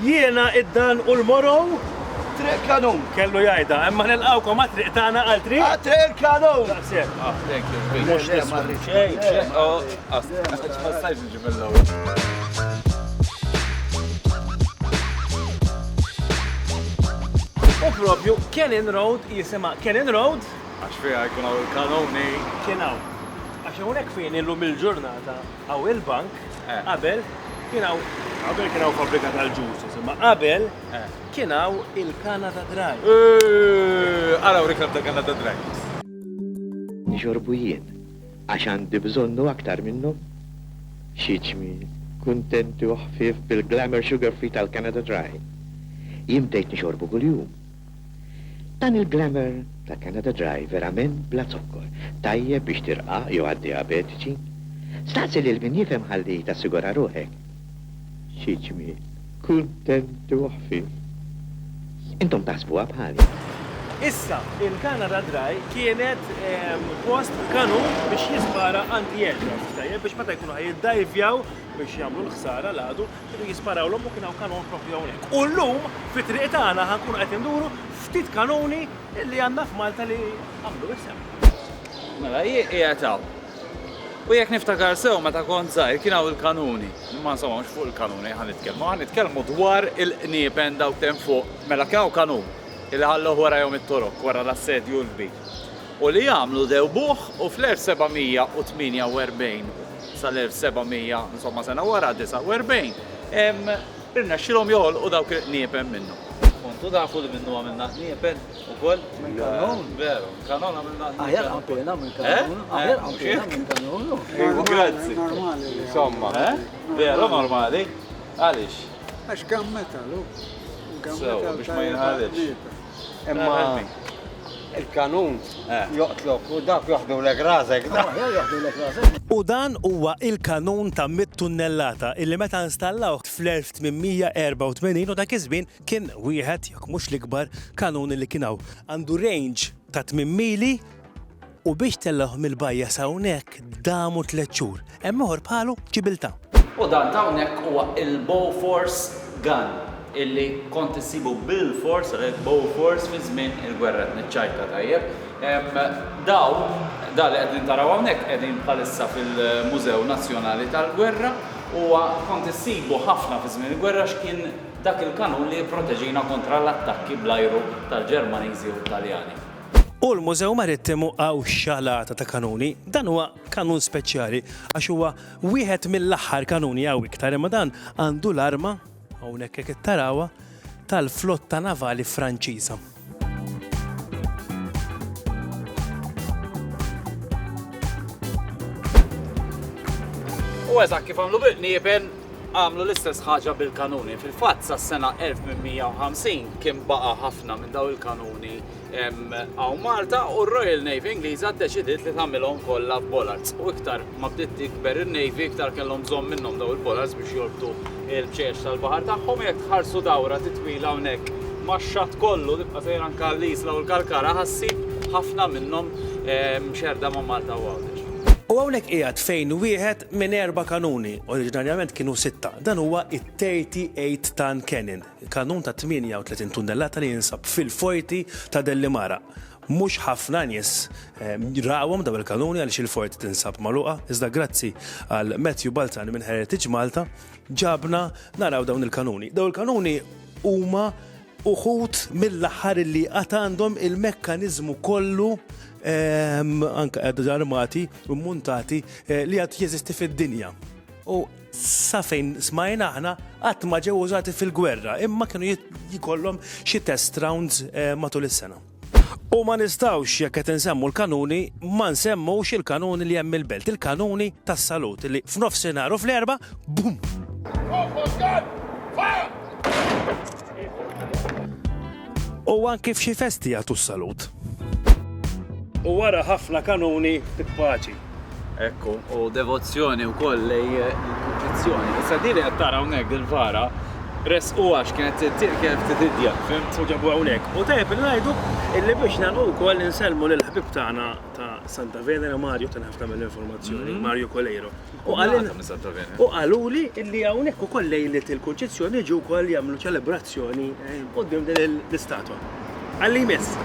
Jiena id-dan u l-morow Triq kanun. kellu jgħida, imma nilqawkom ma triq tagħna għal triq. Triq kanun. Daqshekk. Thank you. Mhux marri. xejn. Ma stajx nġib l-ewwel. U propju Cannon Road jisimha Cannon Road Għax fiha jkun hawn il-kanuni. kien hawn. Għax hawnhekk fejn illum il-ġurnata hawn il-bank qabel kien hawn fabbrika tal-ġus, imma qabel kien hawn il-Canada Dry. Araw rikab da Canada Dry. Nixorbu jien, għax għandi bżonnu aktar minnu. Xieċmi, kuntenti u ħfif bil-glamour sugar free tal-Canada Dry. Jimtejt nixorbu kull-jum. Dan il-glamour ta' Canada Dry verament bla zokkor. Tajjeb biex tirqa jew għad-diabetiċi. Staqsi li l-min jifhem ħalli tassigura ruħek. Xieċmi, kuntenti u ħfif. Intom taħsbuha bħali. Issa, il-Canada Dry kienet post kanun biex jispara anti-aircraft, biex meta jkunu ħajiddajvjaw biex jagħmlu l-ħsara l-għadu, kienu jisparawlhom u kien hawn kanun propju hawnhekk. U llum fit-triq tagħna ħankunu qed induru ftit kanuni li għandna f'Malta li għamlu isem. Mela, qiegħed hawn. U jekk niftakar sew meta kont żgħir kien hawn il-kanuni. Ma insomma mhux fuq il-kanuni ħanitkellmu dwar il-qniepen dawk tem fuq. Mela kien hawn kanun il ħalluh warahom it-toroq wara l-assedju l-kbir. U li jagħmlu dewbuh u fl-1748 sal-1700 insomma sena wara 49 irnexxilhom joħolqu dawk il-qniepen minnu. Kontu tafu li minnu għamilna qniepen ukoll? Minn kanun. Veru, kanun għamilna qniepen. Aħjar għampena minn kanun. Aħjar għampena minn kanun. Grazzi. Normali. Insomma, Veru normali? Għaliex? Għax għam metalu. Sew, biex ma jinħalix. Imma il-kanun joqtlok u dak joħdu l-grazek. U dan huwa il-kanun ta' 100 tunnellata illi meta installaw fl-1884 u dak iż-żmien kien wieħed jekk mhux l-ikbar kanun li kien hawn. Għandu range ta' 8 mili u biex tellgħu mill-bajja sa hawnhekk damu 3 xhur. Hemm ieħor bħalu ġibilta. U dan ta' hawnhekk huwa il-Bofors gun illi kont issibu bil-fors, Bofors fi żmien il-gwerra niċċajka tajjeb. Da li qegħdin taraw hawnhekk qegħdin bħalissa fil-Mużew Nazzjonali tal-Gwerra u kont issibu ħafna fi żmien il-gwerra x'kien dak il-kanun li jipproteġina kontra l-attakki bl-ajru tal-Ġermaniżi u Taljani. U l-Mużew Marittimu għaw xalata ta' kanuni, dan huwa kanun speċjali għax huwa wieħed mill-aħħar kanuni għaw iktar imma dan għandu l-arma hawnhekk hekk tarawha tal-flotta navali Franċiża. U eżatt kif għamlu bil-qniepen għamlu l-istess ħaġa bil-kanuni. Fil-fatt sas-sena 1850 kien baqa' ħafna minn daw il-kanuni hawn Malta u r-Royal Navy Ingliża ddeċidiet li tagħmilhom kollha f'bollards. U iktar ma bdiet tikber in-Navy iktar kellhom bżonn minnhom daw il-bollards biex jorbtu il-bċeċ tal-baħar tagħhom jekk tħarsu dawra titwila hawnhekk max-xatt kollu tibqa' sejra anke l-isla u l-Kalkara ħassib ħafna minnhom mxerda ma' Malta u Għawdex. U hawnhekk qiegħed fejn wieħed minn 4 kanuni, oriġinarjament kienu 6. Dan huwa it-38 ton cannon, kanun ta' 38 tunnellata li jinsab fil-forti ta' Dellimara. Mhux ħafna nies rawhom daw il-kanuni għaliex il-forti tinsab magħluqa, iżda grazzi għal Matthew Balzani minn Heritage Malta ġabna naraw dawn il-kanuni. Dawn il-kanuni huma uħud mill-aħħar li qatt għandhom il-mekkaniżmu kollu anke armati u muntati li għad jeżisti fid-dinja. U sa fejn smajna aħna qatt ma ġew użati fil-gwerra, imma kienu jkollhom xi test rounds matul is-sena. U ma nistgħux jekk qed insemmu l-kanuni ma nsemmux il-kanuni li hemm il-belt, il-kanuni tas-salut li f'nofsinhar u fl-erba' bum! U anke f'xi festi jagħtu s-salut. U wara ħafna kanuni titpaċi. Ekku, u devozzjoni wkoll lej l-Kunċizzjoni. Issa dili qed tara hawnhekk il-vara res u għax kienet t-tidja, fimt? U ġabu għawnek. U tajb il-najdu illi biex nagħlqu wkoll inselmu lill-ħbib tagħna ta' Santa Venera Mario ta' ħafna mill-informazzjoni, Mario Colejro. U qaluli illi hawnhekk ukoll lejlet il-kunċezzjoni ġew ukoll jagħmlu ċelebrazzjoni qudiem din l-istatwa. Għalli jmiss.